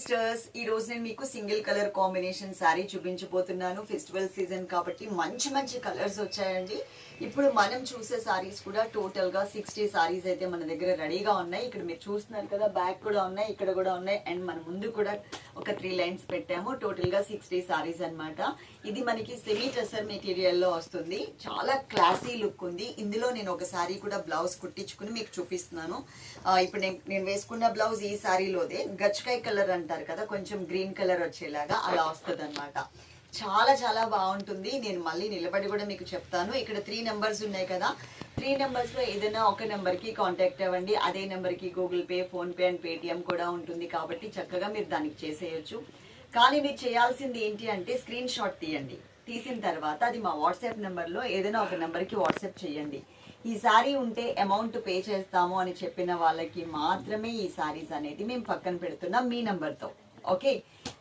Sisters, ఈ రోజు నేను మీకు సింగిల్ కలర్ కాంబినేషన్ శారీ చూపించబోతున్నాను. ఫెస్టివల్ సీజన్ కాబట్టి మంచి మంచి కలర్స్ వచ్చాయండి. ఇప్పుడు మనం చూసే సారీస్ కూడా టోటల్ గా 60 సారీస్ అయితే మన దగ్గర రెడీగా ఉన్నాయి. ఇక్కడ మీరు చూస్తున్నారు కదా, బ్యాక్ కూడా ఉన్నాయి, ఇక్కడ కూడా ఉన్నాయి, అండ్ మన ముందు కూడా ఒక 3 లైన్స్ పెట్టాము. టోటల్ గా 60 సారీస్ అన్నమాట. ఇది మనకి సెమీ టసర్ మెటీరియల్ లో వస్తుంది. చాలా క్లాసీ లుక్ ఉంది. ఇందులో నేను ఒక సారీ కూడా బ్లౌజ్ కుట్టించుకుని మీకు చూపిస్తున్నాను. ఇప్పుడు నేను వేసుకున్న బ్లౌజ్ ఈ సారీలోదే గచ్చకాయ కలర్ అంటారు కదా, కొంచెం గ్రీన్ కలర్ వచ్చేలాగా అలా వస్తుంది అనమాట. చాలా చాలా బాగుంటుంది. నేను మళ్ళీ నిలబడి కూడా మీకు చెప్తాను. ఇక్కడ 3 నెంబర్స్ ఉన్నాయి కదా, 3 నెంబర్స్ లో ఏదైనా ఒక నెంబర్ కి కాంటాక్ట్ అవ్వండి. అదే నెంబర్ కి Google pay, phone pay and Paytm కూడా ఉంటుంది కాబట్టి చక్కగా మీరు దానికి చేసేయచ్చు. కానీ మీరు చేయాల్సింది ఏంటి అంటే స్క్రీన్ షాట్ తీయండి. తీసిన తర్వాత అది మా వాట్సాప్ నెంబర్ లో ఏదైనా ఒక నెంబర్ కి వాట్సాప్ చేయండి. ఈ సారీ ఉంటే అమౌంట్ పే చేస్తాము అని చెప్పిన వాళ్ళకి మాత్రమే ఈ సారీస్ అనేది మేము పక్కన పెడుతున్నాం మీ నెంబర్తో. ఓకే,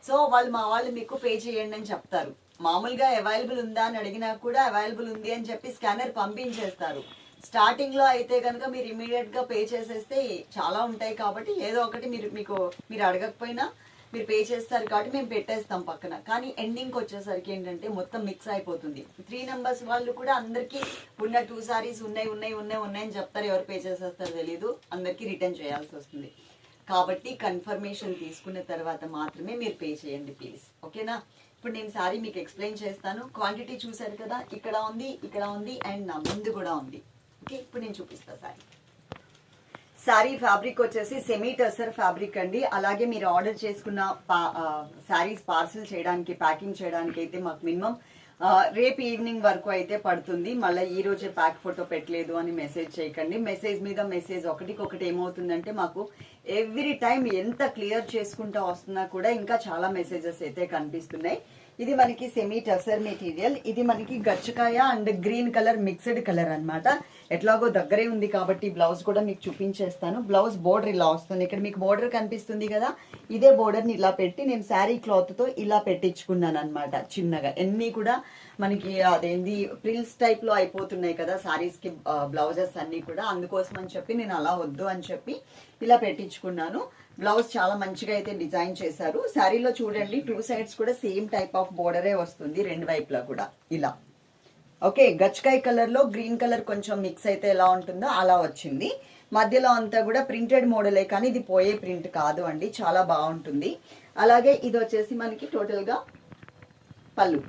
సో మా వాళ్ళు మీకు పే చేయండి అని చెప్తారు. మామూలుగా అవైలబుల్ ఉందా అని అడిగినా కూడా అవైలబుల్ ఉంది అని చెప్పి స్కానర్ పంపించేస్తారు. స్టార్టింగ్ లో అయితే కనుక మీరు ఇమీడియట్ గా పే చేసేస్తే చాలా ఉంటాయి కాబట్టి ఏదో ఒకటి మీరు అడగకపోయినా మీరు పే చేస్తారు కాబట్టి మేము పెట్టేస్తాం పక్కన. కానీ ఎండింగ్కి వచ్చేసరికి ఏంటంటే మొత్తం మిక్స్ అయిపోతుంది. 3 నెంబర్స్ వాళ్ళు కూడా అందరికీ ఉన్న 2 సారీస్ ఉన్నాయని చెప్తారు. ఎవరు పే చేసేస్తారో తెలీదు, అందరికీ రిటర్న్ చేయాల్సి వస్తుంది. కాబట్టి కన్ఫర్మేషన్ తీసుకున్న తర్వాత మాత్రమే మీరు పే చేయండి ప్లీజ్. ఓకేనా? ఇప్పుడు నేను సారీ మీకు ఎక్స్ప్లెయిన్ చేస్తాను. క్వాంటిటీ చూసారు కదా, ఇక్కడ ఉంది అండ్ నా ముందు కూడా ఉంది. ఓకే, ఇప్పుడు నేను చూపిస్తా సారీ. శారీ ఫ్యాబ్రిక్ వచ్చేసి సెమీ టసర్ ఫ్యాబ్రిక్ అండి. అలాగే మీరు ఆర్డర్ చేసుకున్న శారీస్ పార్సిల్ చేయడానికి, ప్యాకింగ్ చేయడానికి అయితే మాకు మినిమం రేపు ఈవినింగ్ వరకు అయితే పడుతుంది. మళ్ళీ ఈ రోజే ప్యాక్ ఫోటో పెట్టలేదు అని మెసేజ్ చేయకండి. మెసేజ్ మీద మెసేజ్ ఒకటికొకటి ఏమవుతుందంటే మాకు ఎవ్రీ టైం ఎంత క్లియర్ చేసుకుంటూ వస్తున్నా కూడా ఇంకా చాలా మెసేజెస్ అయితే కనిపిస్తున్నాయి. ఇది మనకి సెమీ టసర్ మెటీరియల్. ఇది మనకి గచ్చకాయ and green colour mixed colour అన్నమాట. ఎట్లాగో దగ్గరే ఉంది కాబట్టి బ్లౌజ్ కూడా మీకు చూపించేస్తాను. బ్లౌజ్ బోర్డర్ ఇలా వస్తుంది. ఇక్కడ మీకు బోర్డర్ కనిపిస్తుంది కదా, ఇదే బోర్డర్ ని ఇలా పెట్టి నేను శారీ క్లాత్ తో ఇలా పెట్టించుకున్నాను అనమాట. చిన్నగా ఎన్ని కూడా మనకి అదేంది ప్రిల్స్ టైప్ లో అయిపోతున్నాయి కదా సారీస్ కి బ్లౌజెస్ అన్ని కూడా. అందుకోసం అని చెప్పి నేను అలా వద్దు అని చెప్పి ఇలా పెట్టించుకున్నాను. బ్లౌజ్ చాలా మంచిగా అయితే డిజైన్ చేశారు. శారీలో చూడండి 2 సైడ్స్ కూడా సేమ్ టైప్ ఆఫ్ బోర్డరే వస్తుంది, 2 వైపులా కూడా ఇలా. ఓకే, గచ్చకాయ కలర్ లో గ్రీన్ కలర్ కొంచెం మిక్స్ అయితే ఎలా ఉంటుందో అలా వచ్చింది. మధ్యలో అంతా కూడా ప్రింటెడ్ మోడలే కానీ ఇది పోయే ప్రింట్ కాదు అండి, చాలా బాగుంటుంది. అలాగే ఇది వచ్చేసి మనకి టోటల్ గా పళ్ళు.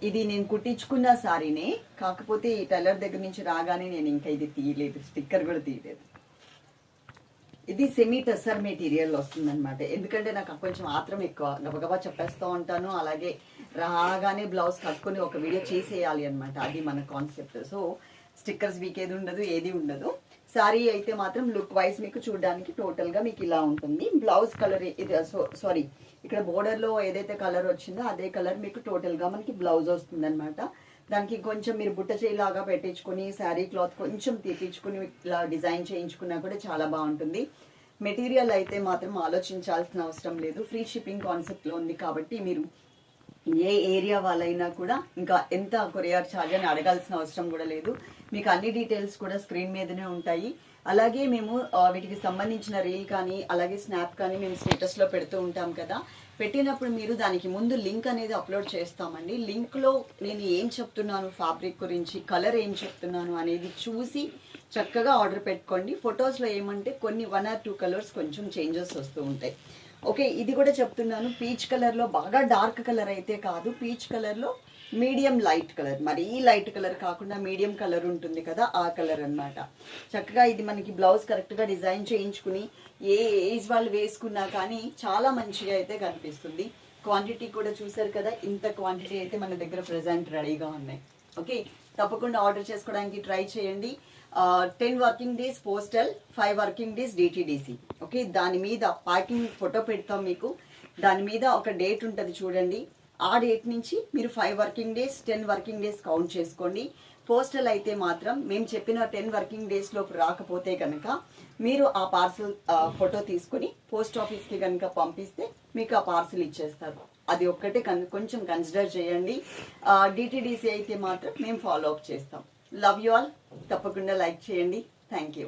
ఇది నేను కుట్టించుకున్న సారీనే, కాకపోతే ఈ టైలర్ దగ్గర నుంచి రాగానే నేను ఇంకా ఇది తీయలేదు, స్టిక్కర్ కూడా తీయలేదు. ఇది సెమీ టసర్ మెటీరియల్ వస్తుంది అనమాట. ఎందుకంటే నాకు కొంచెం ఆత్రం ఎక్కువ, గబగబా చెప్పేస్తూ ఉంటాను. అలాగే రాగానే బ్లౌజ్ కట్టుకుని ఒక వీడియో చేసేయాలి అనమాట, అది మన కాన్సెప్ట్. సో స్టిక్కర్స్ వీకేది ఉండదు, ఏది ఉండదు. సారీ అయితే మాత్రం లుక్ వైజ్ మీకు చూడడానికి టోటల్ గా మీకు ఇలా ఉంటుంది. బ్లౌజ్ కలర్ ఇది సారీ ఇక్కడ బోర్డర్ లో ఏదైతే కలర్ వచ్చిందో అదే కలర్ మీకు టోటల్ గా మనకి బ్లౌజ్ వస్తుంది అనమాట. దానికి కొంచెం మీరు బుట్ట చేయిలాగా పెట్టించుకుని శారీ క్లాత్ కొంచెం తీపించుకుని ఇలా డిజైన్ చేయించుకున్నా కూడా చాలా బాగుంటుంది. మెటీరియల్ అయితే మాత్రం ఆలోచించాల్సిన అవసరం లేదు. ఫ్రీ షిప్పింగ్ కాన్సెప్ట్ లో ఉంది కాబట్టి మీరు ఏ ఏరియా వాళ్ళైనా కూడా ఇంకా ఎంత కొరియర్ ఛార్జ్ అని అడగాల్సిన అవసరం కూడా లేదు. మీకు అన్ని డీటెయిల్స్ కూడా స్క్రీన్ మీదనే ఉంటాయి. అలాగే మేము వీటికి సంబంధించిన రీల్ కానీ అలాగే స్నాప్ కానీ మేము స్టేటస్ లో పెడుతూ ఉంటాం కదా. పెట్టినప్పుడు మీరు దానికి ముందు లింక్ అనేది అప్లోడ్ చేస్తామండి. లింక్ లో నేను ఏం చెప్తున్నాను ఫ్యాబ్రిక్ గురించి, కలర్ ఏం చెప్తున్నాను అనేది చూసి చక్కగా ఆర్డర్ పెట్టుకోండి. ఫొటోస్ లో ఏమంటే కొన్ని 1 or 2 కలర్స్ కొంచెం చేంజెస్ వస్తూ ఉంటాయి. ఓకే, ఇది కూడా చెప్తున్నాను. పీచ్ కలర్ లో బాగా డార్క్ కలర్ అయితే కాదు, పీచ్ కలర్ లో మీడియం లైట్ కలర్, మరీ లైట్ కలర్ కాకుండా మీడియం కలర్ ఉంటుంది కదా, ఆ కలర్ అన్నమాట. చక్కగా ఇది మనకి బ్లౌజ్ కరెక్ట్ గా డిజైన్ చేయించుకుని ఏ ఏజ్ వాళ్ళు వేసుకున్నా కానీ చాలా మంచిగా అయితే కనిపిస్తుంది. క్వాంటిటీ కూడా చూసారు కదా, ఇంత క్వాంటిటీ అయితే మన దగ్గర ప్రెసెంట్ రెడీగా ఉన్నాయి. ఓకే, తప్పకుండా ఆర్డర్ చేసుకోవడానికి ట్రై చేయండి. 10 working days postal, 5 working days DTDC. Okay, దాని మీద ప్యాకింగ్ ఫోటో పెడతాం మీకు. దాని మీద ఒక డేట్ ఉంటుంది చూడండి, ఆ డేట్ నుంచి మీరు 5 working days 10 working days count చేసుకోండి. పోస్టల్ అయితే మాత్రం మేము చెప్పిన 10 వర్కింగ్ డేస్ లోపు రాకపోతే కనుక మీరు ఆ పార్సల్ ఫోటో తీసుకుని పోస్ట్ ఆఫీస్కి కనుక పంపిస్తే మీకు ఆ పార్సల్ ఇచ్చేస్తారు. అది ఒక్కటే కొంచెం కన్సిడర్ చేయండి. డిటిడిసి అయితే మాత్రం మేము ఫాలో అప్ చేస్తాం. Love you all. తప్పకుండా లైక్ చేయండి. Thank you.